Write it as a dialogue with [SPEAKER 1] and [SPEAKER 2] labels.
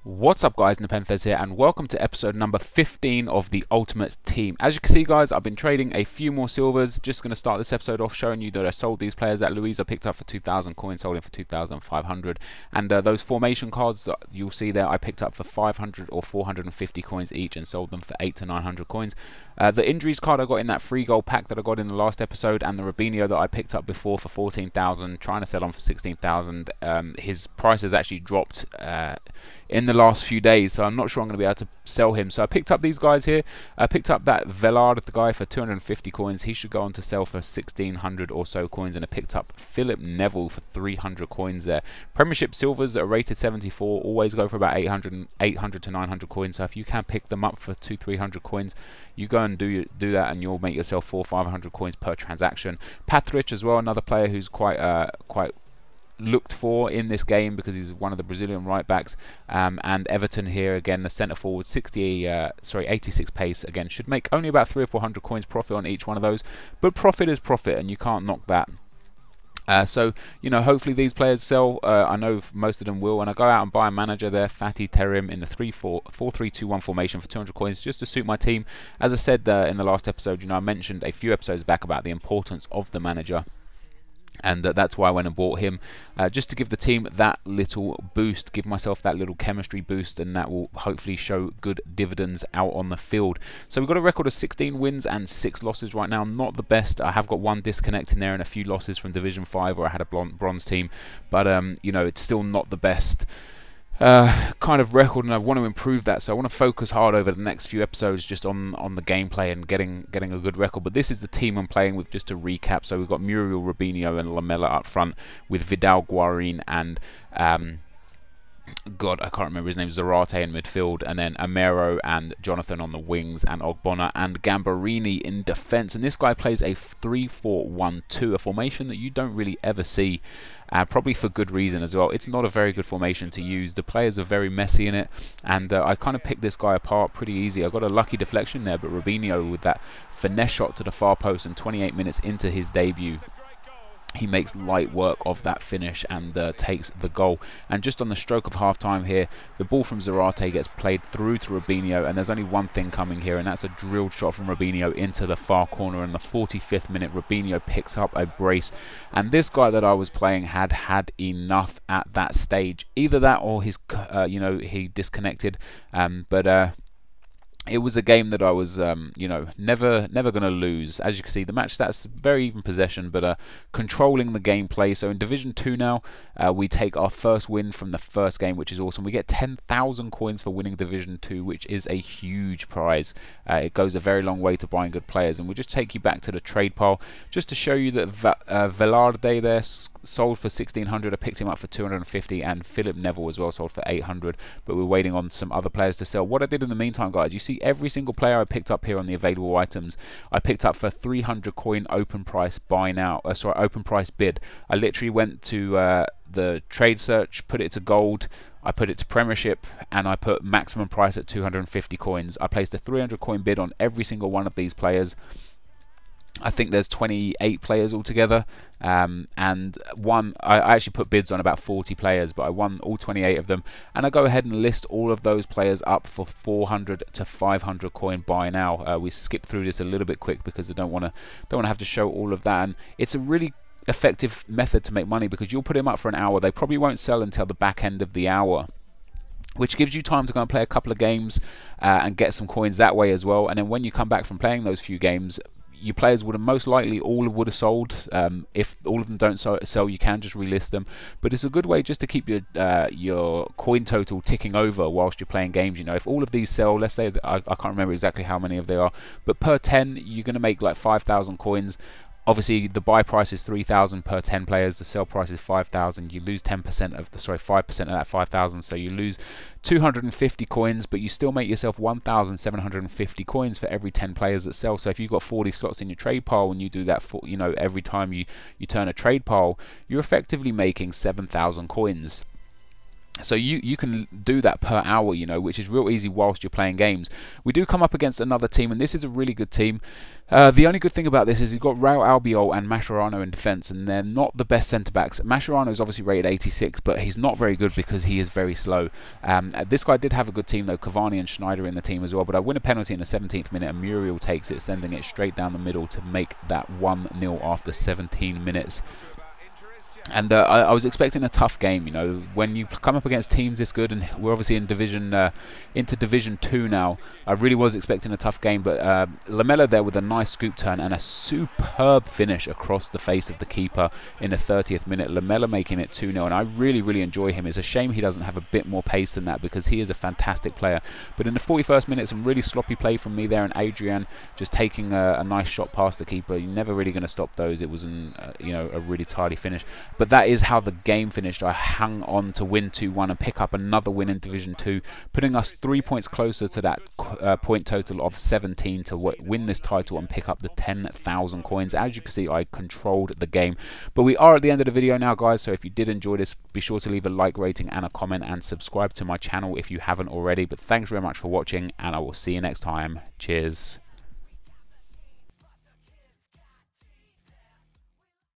[SPEAKER 1] What's up guys, NepentheZ here and welcome to episode number 15 of the Ultimate Team. As you can see guys, I've been trading a few more silvers. Just going to start this episode off showing you that I sold these players. That Luis I picked up for 2,000 coins, sold him for 2,500. And those formation cards that you'll see there, I picked up for 500 or 450 coins each and sold them for 800 to 900 coins. The injuries card I got in that free gold pack that I got in the last episode, and the Robinho that I picked up before for 14,000, trying to sell on for 16,000. His price has actually dropped in the last few days, so I'm not sure I'm going to be able to sell him. So I picked up these guys here. I picked up that Velard, the guy, for 250 coins. He should go on to sell for 1,600 or so coins. And I picked up Philip Neville for 300 coins there. Premiership silvers that are rated 74 always go for about 800 to 900 coins. So if you can pick them up for 200-300 coins, you go and do that, and you'll make yourself 400 or 500 coins per transaction. Patrick as well, another player who's quite looked for in this game because he's one of the Brazilian right backs, and Everton here again, the centre forward, 86 pace, again should make only about 300 or 400 coins profit on each one of those, but profit is profit and you can't knock that. So, you know, hopefully these players sell. I know most of them will, and I go out and buy a manager there, Fatih Terim, in the 4-3-2-1 formation for 200 coins just to suit my team. As I said in the last episode, you know, I mentioned a few episodes back about the importance of the manager, and that's why I went and bought him, just to give the team that little boost, give myself that little chemistry boost, and that will hopefully show good dividends out on the field. So we've got a record of 16 wins and 6 losses right now. Not the best. I have got one disconnect in there and a few losses from Division 5 where I had a bronze team, but you know, it's still not the best kind of record, and I want to improve that. So I want to focus hard over the next few episodes just on the gameplay and getting a good record. But this is the team I'm playing with, just to recap. So we've got Muriel, Robinho and Lamela up front, with Vidal, Guarin and God, I can't remember his name, Zarate in midfield, and then Amero and Jonathan on the wings, and Ogbonna and Gambarini in defence. And this guy plays a 3-4-1-2, a formation that you don't really ever see, probably for good reason as well. It's not a very good formation to use. The players are very messy in it, and I kind of picked this guy apart pretty easy. I got a lucky deflection there, but Robinho with that finesse shot to the far post, and 28 minutes into his debut, he makes light work of that finish and takes the goal. And just on the stroke of half-time here, the ball from Zarate gets played through to Robinho, and there's only one thing coming here, and that's a drilled shot from Robinho into the far corner. In the 45th minute, Robinho picks up a brace, and this guy that I was playing had enough at that stage. Either that or his, you know, he disconnected, but it was a game that I was, you know, never going to lose. As you can see, the match stats, very even possession, but controlling the gameplay. So in Division 2 now, we take our first win from the first game, which is awesome. We get 10,000 coins for winning Division 2, which is a huge prize. It goes a very long way to buying good players. And we'll just take you back to the trade pile, just to show you that Velarde there sold for 1,600. I picked him up for 250, and Philip Neville as well sold for 800, but we're waiting on some other players to sell. What I did in the meantime, guys, you see every single player I picked up here on the available items, I picked up for 300 coin open price buy now, open price bid. I literally went to the trade search, put it to gold, I put it to Premiership, and I put maximum price at 250 coins. I placed a 300 coin bid on every single one of these players. I think there's 28 players altogether, and I actually put bids on about 40 players, but I won all 28 of them. And I go ahead and list all of those players up for 400 to 500 coin buy now. We skip through this a little bit quick because I don't want to have to show all of that. And it's a really effective method to make money, because you'll put them up for an hour. They probably won't sell until the back end of the hour, which gives you time to go and play a couple of games and get some coins that way as well. And then when you come back from playing those few games, your players would have most likely all would have sold. If all of them don't sell, you can just relist them. But it's a good way just to keep your coin total ticking over whilst you're playing games. You know, if all of these sell, let's say that I can't remember exactly how many of they are, but per 10 you're going to make like 5,000 coins. Obviously, the buy price is 3,000 per 10 players. The sell price is 5,000. You lose 10% of the 5% of that 5,000. So you lose 250 coins, but you still make yourself 1,750 coins for every 10 players that sell. So if you've got 40 slots in your trade pile and you do that for, you know, every time you turn a trade pile, you're effectively making 7,000 coins. So you can do that per hour, you know, which is real easy whilst you're playing games. We do come up against another team, and this is a really good team. The only good thing about this is you've got Raul Albiol and Mascherano in defence, and they're not the best centre-backs. Mascherano is obviously rated 86, but he's not very good because he is very slow. This guy did have a good team, though, Cavani and Schneider in the team as well, but I win a penalty in the 17th minute, and Muriel takes it, sending it straight down the middle to make that 1-0 after 17 minutes. And I was expecting a tough game, you know, when you come up against teams this good, and we're obviously in into Division 2 now. I really was expecting a tough game, but Lamela there with a nice scoop turn and a superb finish across the face of the keeper in the 30th minute. Lamela making it 2-0, and I really enjoy him. It's a shame he doesn't have a bit more pace than that, because he is a fantastic player. But in the 41st minute, some really sloppy play from me there, and Adrian just taking a nice shot past the keeper. You're never really going to stop those. It was you know, a really tidy finish. But that is how the game finished. I hung on to win 2-1 and pick up another win in Division 2, putting us 3 points closer to that point total of 17 to win this title and pick up the 10,000 coins. As you can see, I controlled the game. But we are at the end of the video now, guys, so if you did enjoy this, be sure to leave a like, rating and a comment, and subscribe to my channel if you haven't already. But thanks very much for watching, and I will see you next time. Cheers.